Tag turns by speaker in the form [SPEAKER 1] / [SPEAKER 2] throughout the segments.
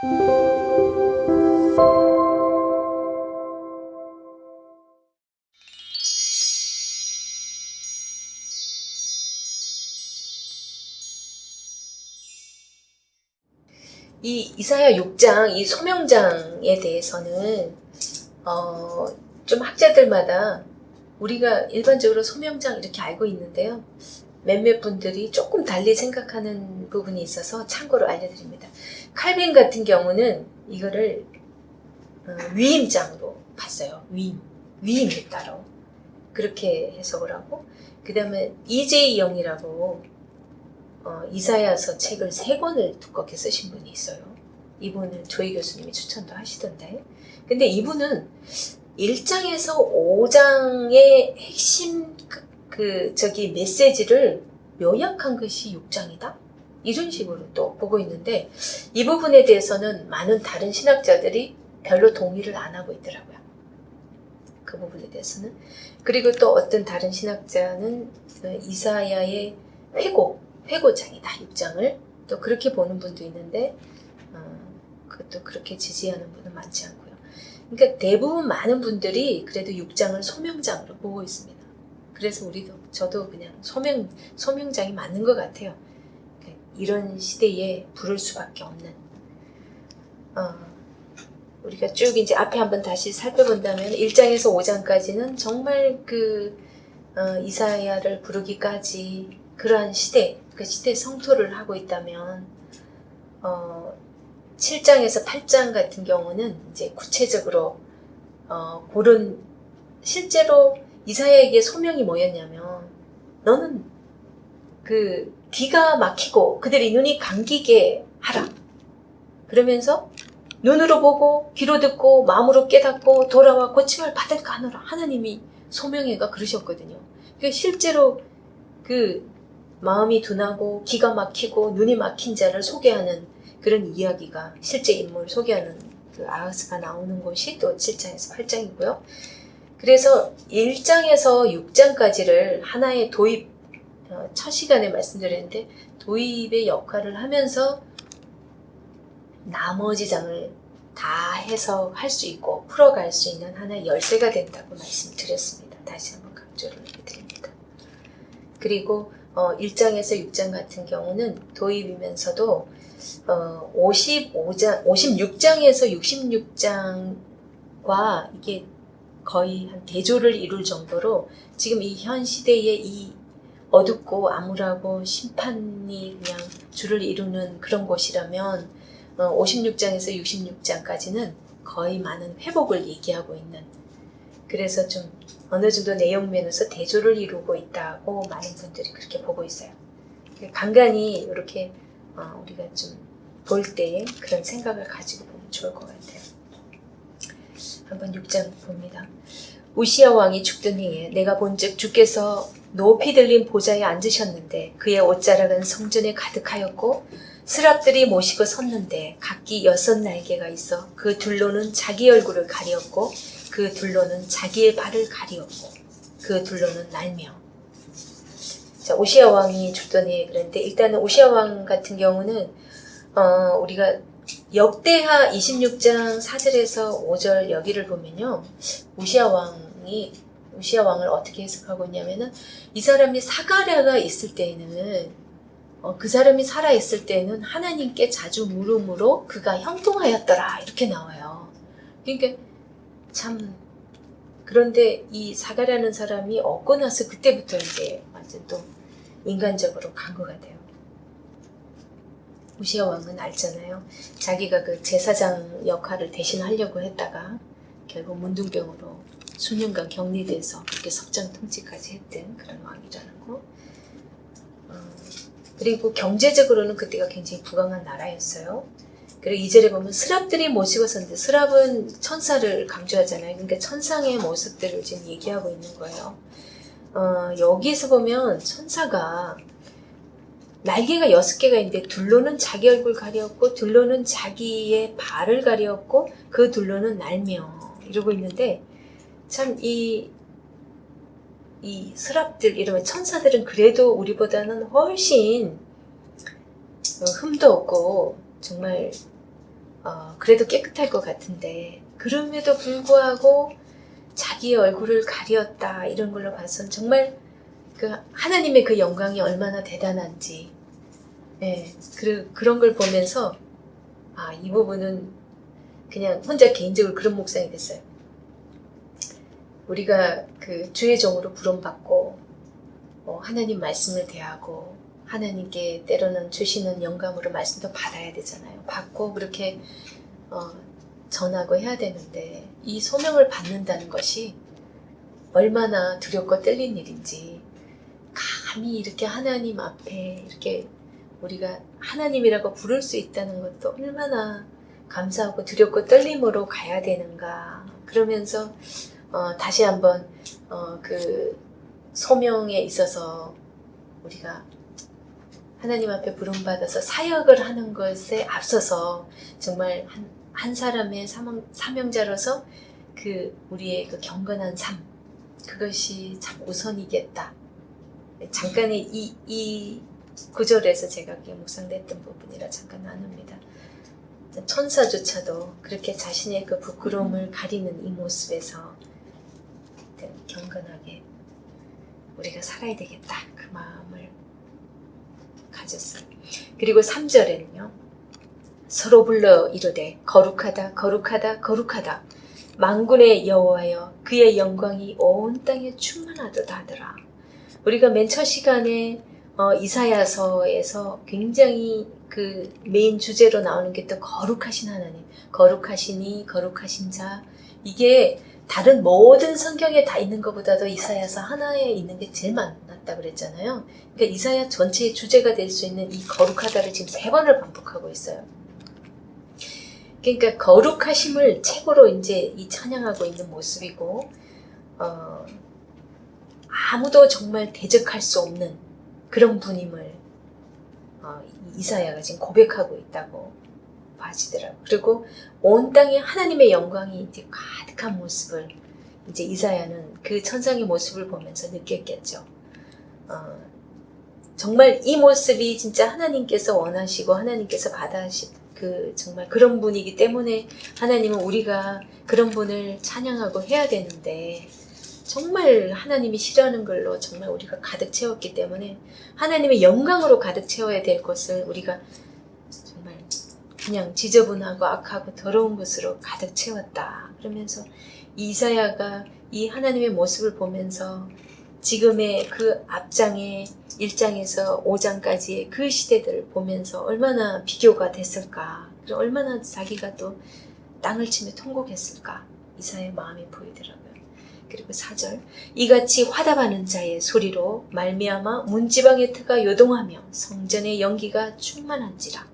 [SPEAKER 1] 이 이사야 6장, 이 소명장에 대해서는 좀 학자들마다 우리가 일반적으로 소명장 이렇게 알고 있는데요. 몇몇 분들이 조금 달리 생각하는 부분이 있어서 참고로 알려드립니다. 칼빈 같은 경우는 이거를 위임장으로 봤어요. 위임이 따로 그렇게 해석을 하고, 그 다음에 이재희 영이라고 이사야서 책을 3권을 두껍게 쓰신 분이 있어요. 이분은 조희 교수님이 추천도 하시던데, 근데 이분은 1장에서 5장의 핵심 메시지를 요약한 것이 6장이다? 이런 식으로 또 보고 있는데, 이 부분에 대해서는 많은 다른 신학자들이 별로 동의를 안 하고 있더라고요. 그 부분에 대해서는. 그리고 또 어떤 다른 신학자는 이사야의 회고장이다, 6장을 또 그렇게 보는 분도 있는데, 그것도 그렇게 지지하는 분은 많지 않고요. 그러니까 대부분 많은 분들이 그래도 6장을 소명장으로 보고 있습니다. 그래서 저도 그냥 소명장이 맞는 것 같아요. 이런 시대에 부를 수밖에 없는. 우리가 쭉 이제 앞에 한번 다시 살펴본다면 1장에서 5장까지는 정말 이사야를 부르기까지 그러한 시대, 그 시대 성토를 하고 있다면 7장에서 8장 같은 경우는 이제 구체적으로 그런 실제로 이사야에게 소명이 뭐였냐면, 너는 귀가 막히고 그들이 눈이 감기게 하라. 그러면서 눈으로 보고 귀로 듣고 마음으로 깨닫고 돌아와 고침을 받을까 하노라. 하나님이 소명해가 그러셨거든요. 그러니까 실제로 마음이 둔하고 귀가 막히고 눈이 막힌 자를 소개하는 그런 이야기가, 실제 인물을 소개하는 아하스가 나오는 곳이 또 7장에서 8장이고요. 그래서 1장에서 6장까지를 하나의 도입, 첫 시간에 말씀드렸는데 도입의 역할을 하면서 나머지 장을 다 해석할 수 있고 풀어갈 수 있는 하나의 열쇠가 된다고 말씀드렸습니다. 다시 한번 강조를 해드립니다. 그리고 1장에서 6장 같은 경우는 도입이면서도 56장에서 66장과 이게 거의 한 대조를 이룰 정도로 지금 이 현 시대의 이 어둡고 암울하고 심판이 그냥 줄을 이루는 그런 곳이라면 56장에서 66장까지는 거의 많은 회복을 얘기하고 있는, 그래서 좀 어느 정도 내용 면에서 대조를 이루고 있다고 많은 분들이 그렇게 보고 있어요. 간간히 이렇게 우리가 좀 볼 때에 그런 생각을 가지고 보면 좋을 것 같아요. 한번 6장 봅니다. 우시야 왕이 죽던 해에 내가 본즉 주께서 높이 들린 보좌에 앉으셨는데 그의 옷자락은 성전에 가득하였고 스랍들이 모시고 섰는데 각기 6날개가 있어 그 둘로는 자기 얼굴을 가리었고 그 둘로는 자기의 발을 가리었고 그 둘로는 날며. 자, 우시야 왕이 죽던 해에 그랬는데, 일단은 우시야 왕 같은 경우는 우리가 역대하 26장 4절에서 5절 여기를 보면요, 우시야 왕을 어떻게 해석하고 있냐면은, 이 사람이 사가랴가 있을 때에는 그 사람이 살아있을 때는 하나님께 자주 물음으로 그가 형통하였더라, 이렇게 나와요. 그러니까 참, 그런데 이 사가랴는 사람이 얻고 나서 그때부터 이제 완전 또 인간적으로 간 것 같아요. 우시야 왕은 알잖아요. 자기가 그 제사장 역할을 대신하려고 했다가 결국 문둥병으로 수년간 격리돼서 그렇게 석장 통치까지 했던 그런 왕이라는 거. 그리고 경제적으로는 그때가 굉장히 부강한 나라였어요. 그리고 2절에 보면 스랍들이 모시고 섰는데, 스랍은 천사를 강조하잖아요. 그러니까 천상의 모습들을 지금 얘기하고 있는 거예요. 여기서 보면 천사가 날개가 6개가 있는데 둘로는 자기 얼굴 가리었고 둘로는 자기의 발을 가리었고 그 둘로는 날며 이러고 있는데, 참 이 스랍들, 이러면 천사들은 그래도 우리보다는 훨씬 흠도 없고 정말 그래도 깨끗할 것 같은데 그럼에도 불구하고 자기의 얼굴을 가리었다 이런 걸로 봐서는 정말 그 하나님의 그 영광이 얼마나 대단한지 그런 걸 보면서 이 부분은 그냥 혼자 개인적으로 그런 묵상이 됐어요. 우리가 그 주의 종으로 부름받고 하나님 말씀을 대하고 하나님께 때로는 주시는 영감으로 말씀도 받아야 되잖아요. 받고 그렇게 전하고 해야 되는데 이 소명을 받는다는 것이 얼마나 두렵고 떨린 일인지 감히 이렇게 하나님 앞에 이렇게 우리가 하나님이라고 부를 수 있다는 것도 얼마나 감사하고 두렵고 떨림으로 가야 되는가 그러면서 다시 한번 그 소명에 있어서 우리가 하나님 앞에 부름받아서 사역을 하는 것에 앞서서 정말 한 사람의 사명자로서 그 우리의 그 경건한 삶 그것이 참 우선이겠다. 잠깐의 이 구절에서 제가 묵상됐던 부분이라 잠깐 나눕니다. 천사조차도 그렇게 자신의 그 부끄러움을 가리는 이 모습에서 경건하게 우리가 살아야 되겠다 그 마음을 가졌어요. 그리고 3절에는요 서로 불러 이르되 거룩하다 거룩하다 거룩하다 만군의 여호와여 그의 영광이 온 땅에 충만하도다 하더라. 우리가 맨 첫 시간에 이사야서에서 굉장히 그 메인 주제로 나오는 게 또 거룩하신 하나님, 거룩하시니 거룩하신 자 이게 다른 모든 성경에 다 있는 것보다도 이사야서 하나에 있는 게 제일 많았다 그랬잖아요. 그러니까 이사야 전체의 주제가 될 수 있는 이 거룩하다를 지금 3번을 반복하고 있어요. 그러니까 거룩하심을 최고로 이제 이 찬양하고 있는 모습이고 아무도 정말 대적할 수 없는 그런 분임을 이사야가 지금 고백하고 있다고 봐지더라고요. 그리고 온 땅에 하나님의 영광이 이제 가득한 모습을 이제 이사야는 그 천상의 모습을 보면서 느꼈겠죠. 정말 이 모습이 진짜 하나님께서 원하시고 하나님께서 그 정말 그런 분이기 때문에 하나님은 우리가 그런 분을 찬양하고 해야 되는데 정말 하나님이 싫어하는 걸로 정말 우리가 가득 채웠기 때문에 하나님의 영광으로 가득 채워야 될 것을 우리가 정말 그냥 지저분하고 악하고 더러운 것으로 가득 채웠다. 그러면서 이사야가 이 하나님의 모습을 보면서 지금의 그 앞장의 1장에서 5장까지의 그 시대들을 보면서 얼마나 비교가 됐을까. 얼마나 자기가 또 땅을 치며 통곡했을까. 이사야의 마음이 보이더라고요. 그리고 4절 이같이 화답하는 자의 소리로 말미암아 문지방의 터가 요동하며 성전의 연기가 충만한지라.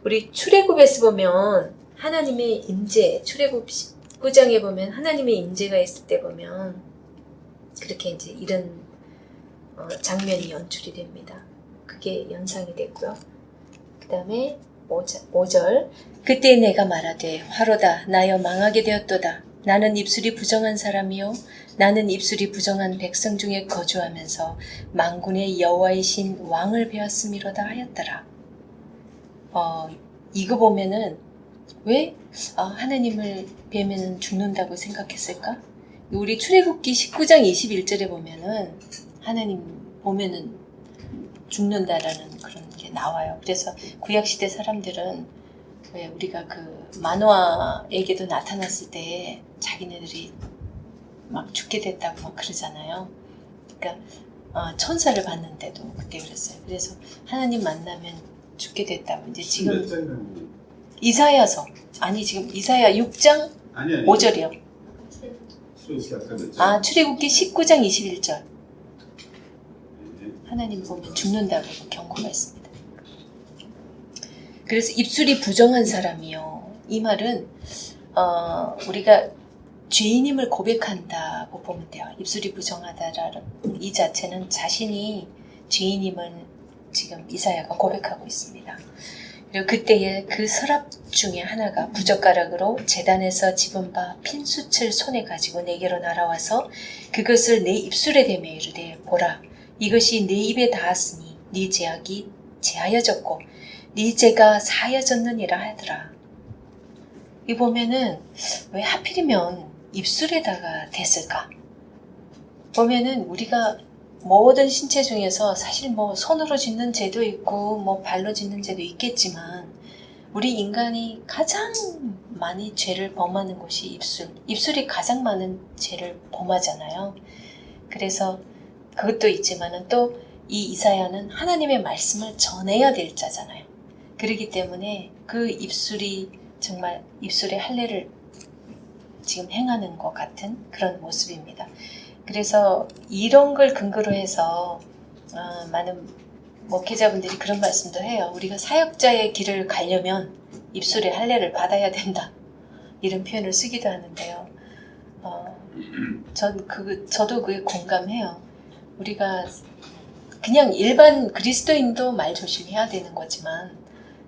[SPEAKER 1] 우리 출애굽에서 보면 하나님의 임재, 출애굽 19장에 보면 하나님의 임재가 있을 때 보면 그렇게 이제 이런 장면이 연출이 됩니다. 그게 연상이 됐고요. 그 다음에 5절 그때 내가 말하되 화로다 나여 망하게 되었도다. 나는 입술이 부정한 사람이요 나는 입술이 부정한 백성 중에 거주하면서 만군의 여호와이신 왕을 배웠음이로다 하였더라. 이거 보면은 왜 하나님을 뵈면 죽는다고 생각했을까? 우리 출애굽기 19장 21절에 보면은 하나님 보면은 죽는다라는 그런 게 나와요. 그래서 구약시대 사람들은 왜 우리가 그 만화에게도 나타났을 때 자기네들이 막 죽게 됐다고 막 그러잖아요. 그러니까 천사를 봤는데도 그때 그랬어요. 그래서 하나님 만나면 죽게 됐다고. 이제 지금 이사야서 지금 이사야 6장 아니. 5절이요. 출애굽기 19장 21절. 하나님 보면 죽는다고 경고가 있습니다. 그래서 입술이 부정한 사람이요. 이 말은 우리가 죄인임을 고백한다고 보면 돼요. 입술이 부정하다라는 이 자체는 자신이 죄인임을 지금 이사야가 고백하고 있습니다. 그리고 그때에 그 서랍 중에 하나가 부젓가락으로 제단에서 집은 바 핀수철 손에 가지고 내게로 날아와서 그것을 내 입술에 대며 이르되 보라 이것이 내 입에 닿았으니 네 죄악이 제하여졌고 네 죄가 사하여졌느니라 하더라. 이 보면은 왜 하필이면 입술에다가 댔을까? 보면은 우리가 모든 신체 중에서 사실 뭐 손으로 짖는 죄도 있고 뭐 발로 짖는 죄도 있겠지만 우리 인간이 가장 많이 죄를 범하는 곳이 입술. 입술이 가장 많은 죄를 범하잖아요. 그래서 그것도 있지만은 또 이 이사야는 하나님의 말씀을 전해야 될 자잖아요. 그렇기 때문에 그 입술이 정말 입술의 할례를 지금 행하는 것 같은 그런 모습입니다. 그래서 이런 걸 근거로 해서 많은 목회자분들이 그런 말씀도 해요. 우리가 사역자의 길을 가려면 입술의 할례를 받아야 된다. 이런 표현을 쓰기도 하는데요. 저도 그게 공감해요. 우리가 그냥 일반 그리스도인도 말 조심해야 되는 거지만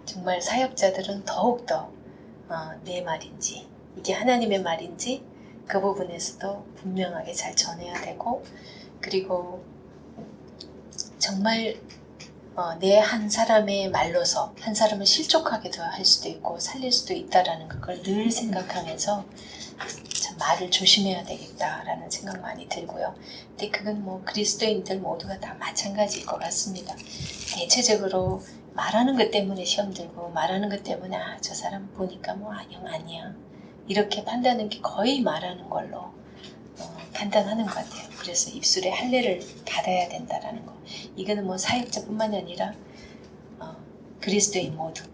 [SPEAKER 1] 정말 사역자들은 더욱더 내 말인지 이게 하나님의 말인지 그 부분에서도 분명하게 잘 전해야 되고 그리고 정말 내 한 사람의 말로서 한 사람을 실족하게도 할 수도 있고 살릴 수도 있다라는 걸 늘 생각하면서 참 말을 조심해야 되겠다라는 생각 많이 들고요. 근데 그건 뭐 그리스도인들 모두가 다 마찬가지일 것 같습니다. 대체적으로 말하는 것 때문에 시험 들고 말하는 것 때문에 저 사람 보니까 뭐 영 아니야 이렇게 판단하는 게 거의 말하는 걸로 판단하는 것 같아요. 그래서 입술에 할례를 받아야 된다라는 거. 이거는 뭐 사역자뿐만 아니라 그리스도인 모두.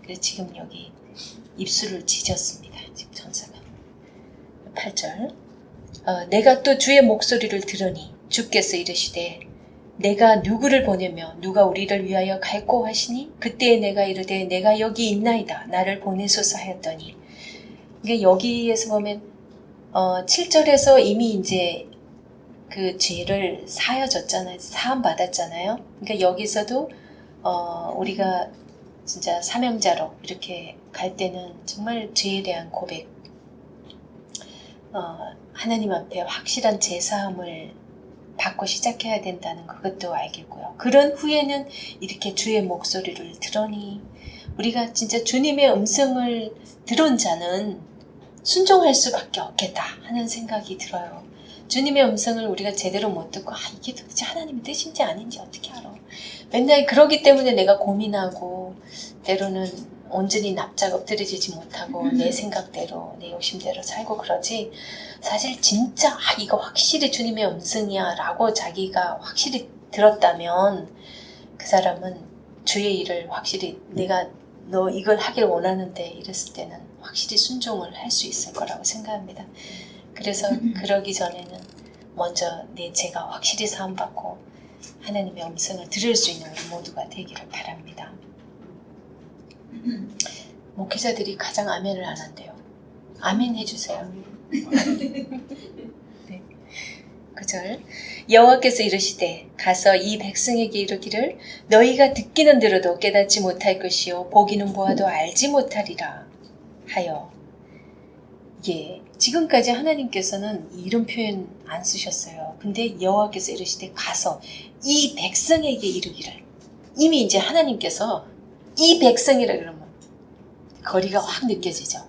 [SPEAKER 1] 그래서 지금 여기 입술을 찢었습니다. 지금 전사가. 8절. 내가 또 주의 목소리를 들으니 주께서 이르시되 내가 누구를 보내며 누가 우리를 위하여 갈고 하시니 그때에 내가 이르되 내가 여기 있나이다 나를 보내소서 하였더니 이게 여기에서 보면 7절에서 이미 이제 그 죄를 사여졌잖아요. 사함 받았잖아요. 그러니까 여기서도 우리가 진짜 사명자로 이렇게 갈 때는 정말 죄에 대한 고백, 하나님 앞에 확실한 제사함을 받고 시작해야 된다는 그것도 알겠고요. 그런 후에는 이렇게 주의 목소리를 들으니 우리가 진짜 주님의 음성을 들은 자는 순종할 수밖에 없겠다 하는 생각이 들어요. 주님의 음성을 우리가 제대로 못 듣고 이게 도대체 하나님의 뜻인지 아닌지 어떻게 알아. 맨날 그러기 때문에 내가 고민하고 때로는 온전히 납작 엎드려지지 못하고 내 생각대로 내 욕심대로 살고 그러지 사실 진짜 이거 확실히 주님의 음성이야 라고 자기가 확실히 들었다면 그 사람은 주의 일을 확실히 내가 너 이걸 하길 원하는데 이랬을 때는 확실히 순종을 할 수 있을 거라고 생각합니다. 그래서 그러기 전에는 먼저 내 죄가 확실히 사함받고 하나님의 음성을 들을 수 있는 우리 모두가 되기를 바랍니다. 목회자들이 가장 아멘을 안 한대요. 아멘 해주세요. 네. 9절 여호와께서 이르시되 가서 이 백성에게 이르기를 너희가 듣기는 들어도 깨닫지 못할 것이요 보기는 보아도 알지 못하리라 하여. 예, 지금까지 하나님께서는 이런 표현 안 쓰셨어요. 근데 여호와께서 이르시되 가서 이 백성에게 이르기를. 이미 이제 하나님께서 이 백성이라 그러면 거리가 확 느껴지죠.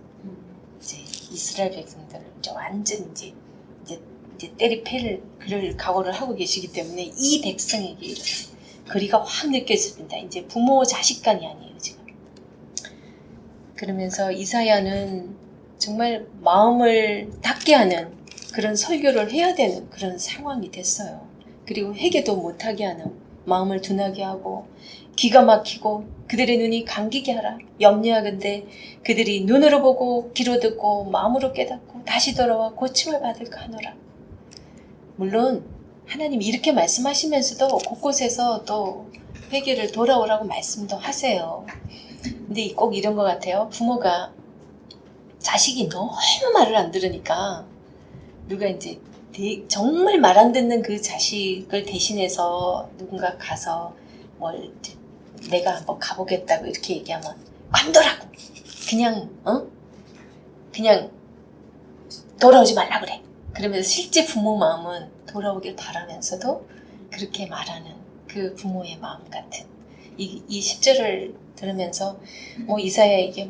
[SPEAKER 1] 이제 이스라엘 백성들을 이제 완전 이제 때리 팰 그럴 각오를 하고 계시기 때문에 이 백성에게 이르기를. 거리가 확 느껴집니다. 이제 부모 자식 간이 아니에요 지금. 그러면서 이사야는 정말 마음을 닫게 하는 그런 설교를 해야 되는 그런 상황이 됐어요. 그리고 회개도 못하게 하는 마음을 둔하게 하고 귀가 막히고 그들의 눈이 감기게 하라. 염려하건대 그들이 눈으로 보고 귀로 듣고 마음으로 깨닫고 다시 돌아와 고침을 받을까 하노라. 물론 하나님이 이렇게 말씀하시면서도 곳곳에서 또 회개를 돌아오라고 말씀도 하세요. 근데 꼭 이런 것 같아요. 부모가 자식이 너무 말을 안 들으니까 누가 이제 정말 말 안 듣는 그 자식을 대신해서 누군가 가서 뭘 내가 한번 가보겠다고 이렇게 얘기하면 관둬라고 그냥 돌아오지 말라 그래. 그러면서 실제 부모 마음은 돌아오길 바라면서도 그렇게 말하는 그 부모의 마음 같은 이 10절을 들으면서 이사야에게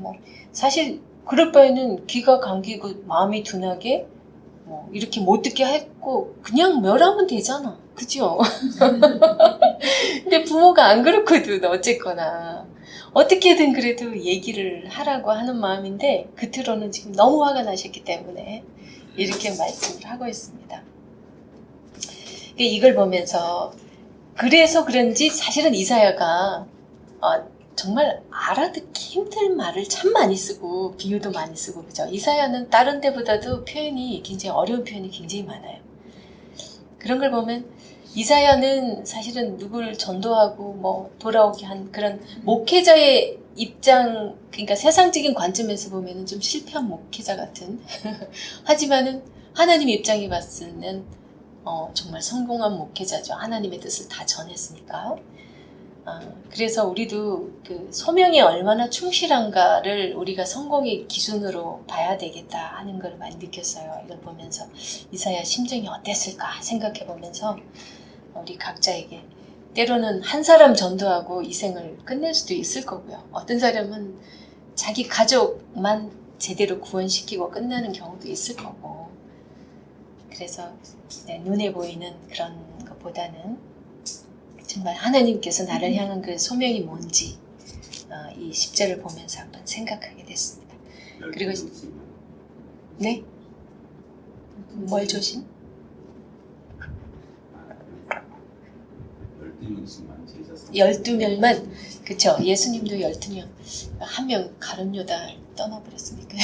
[SPEAKER 1] 사실 그럴 바에는 귀가 감기고 마음이 둔하게 뭐 이렇게 못 듣게 했고 그냥 멸하면 되잖아. 그죠? 근데 부모가 안 그렇거든. 어쨌거나 어떻게든 그래도 얘기를 하라고 하는 마음인데 겉으로는 지금 너무 화가 나셨기 때문에 이렇게 말씀을 하고 있습니다. 이걸 보면서 그래서 그런지 사실은 이사야가 정말 알아듣기 힘든 말을 참 많이 쓰고 비유도 많이 쓰고 그죠? 이사야는 다른 데보다도 표현이 굉장히 어려운 표현이 굉장히 많아요. 그런 걸 보면 이사야는 사실은 누굴 전도하고 뭐 돌아오게 한 그런 목회자의 입장, 그러니까 세상적인 관점에서 보면은 좀 실패한 목회자 같은 하지만은 하나님 입장에 봤을 때는 정말 성공한 목회자죠. 하나님의 뜻을 다 전했으니까. 그래서 우리도 그 소명이 얼마나 충실한가를 우리가 성공의 기준으로 봐야 되겠다 하는 걸 많이 느꼈어요. 이걸 보면서 이사야 심정이 어땠을까 생각해 보면서 우리 각자에게 때로는 한 사람 전도하고 이 생을 끝낼 수도 있을 거고요. 어떤 사람은 자기 가족만 제대로 구원시키고 끝나는 경우도 있을 거고. 그래서 눈에 보이는 그런 것보다는 정말 하나님께서 나를 향한 그 소명이 뭔지 이 10절을 보면서 한번 생각하게 됐습니다. 그리고 네? 뭘 조심? 12명만 그쵸. 예수님도 12명 한 명 가룟 유다 떠나버렸으니까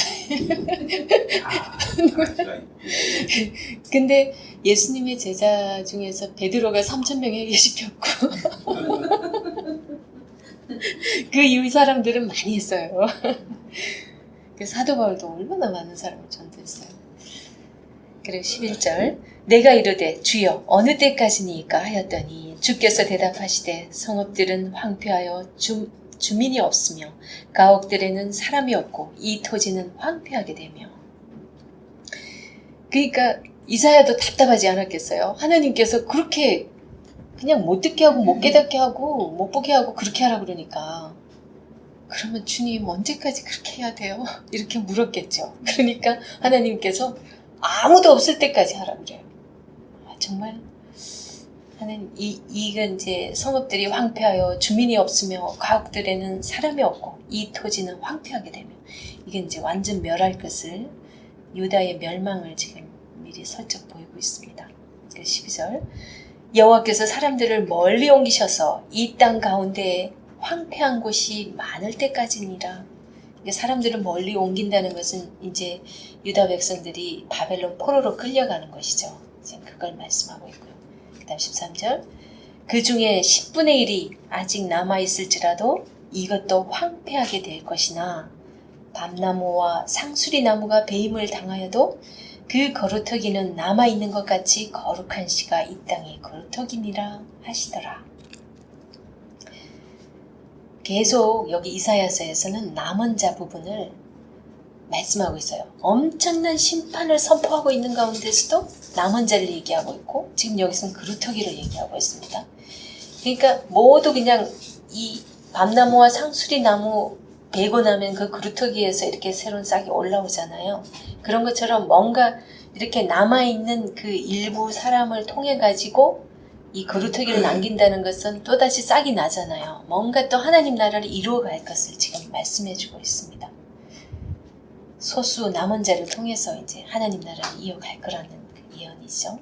[SPEAKER 1] 근데 예수님의 제자 중에서 베드로가 3,000명 회개시켰고 그 이후 사람들은 많이 했어요. 그 사도 바울도 얼마나 많은 사람을 전도했어요. 그리고 11절 내가 이르되 주여 어느 때까지니까 하였더니 주께서 대답하시되 성읍들은 황폐하여 주민이 없으며 가옥들에는 사람이 없고 이 토지는 황폐하게 되며. 그러니까 이사야도 답답하지 않았겠어요? 하나님께서 그렇게 그냥 못 듣게 하고 못 깨닫게 하고 못 보게 하고 그렇게 하라 그러니까 그러면 주님 언제까지 그렇게 해야 돼요? 이렇게 물었겠죠. 그러니까 하나님께서 아무도 없을 때까지 하라 그래요. 정말 하나님 이건 이제 성읍들이 황폐하여 주민이 없으며 가옥들에는 사람이 없고 이 토지는 황폐하게 되며 이게 이제 완전 멸할 것을 유다의 멸망을 지금 미리 슬쩍 보이고 있습니다. 12절 여호와께서 사람들을 멀리 옮기셔서 이 땅 가운데에 황폐한 곳이 많을 때까지니라. 사람들을 멀리 옮긴다는 것은 이제 유다 백성들이 바벨론 포로로 끌려가는 것이죠. 지금 그걸 말씀하고 있고요. 그 다음 13절 그 중에 10분의 1이 아직 남아있을지라도 이것도 황폐하게 될 것이나 밤나무와 상수리 나무가 배임을 당하여도 그 거루터기는 남아있는 것 같이 거룩한 씨가 이 땅의 거루터기니라 하시더라. 계속 여기 이사야서에서는 남은 자 부분을 말씀하고 있어요. 엄청난 심판을 선포하고 있는 가운데서도 남은 자를 얘기하고 있고 지금 여기서는 거루터기를 얘기하고 있습니다. 그러니까 모두 그냥 이 밤나무와 상수리 나무 베고 나면 그 거루터기에서 이렇게 새로운 싹이 올라오잖아요. 그런 것처럼 뭔가 이렇게 남아있는 그 일부 사람을 통해 가지고 이 거루터기를 남긴다는 것은 또다시 싹이 나잖아요. 뭔가 또 하나님 나라를 이루어갈 것을 지금 말씀해주고 있습니다. 소수 남은 자를 통해서 이제 하나님 나라를 이어갈 거라는 그 예언이죠.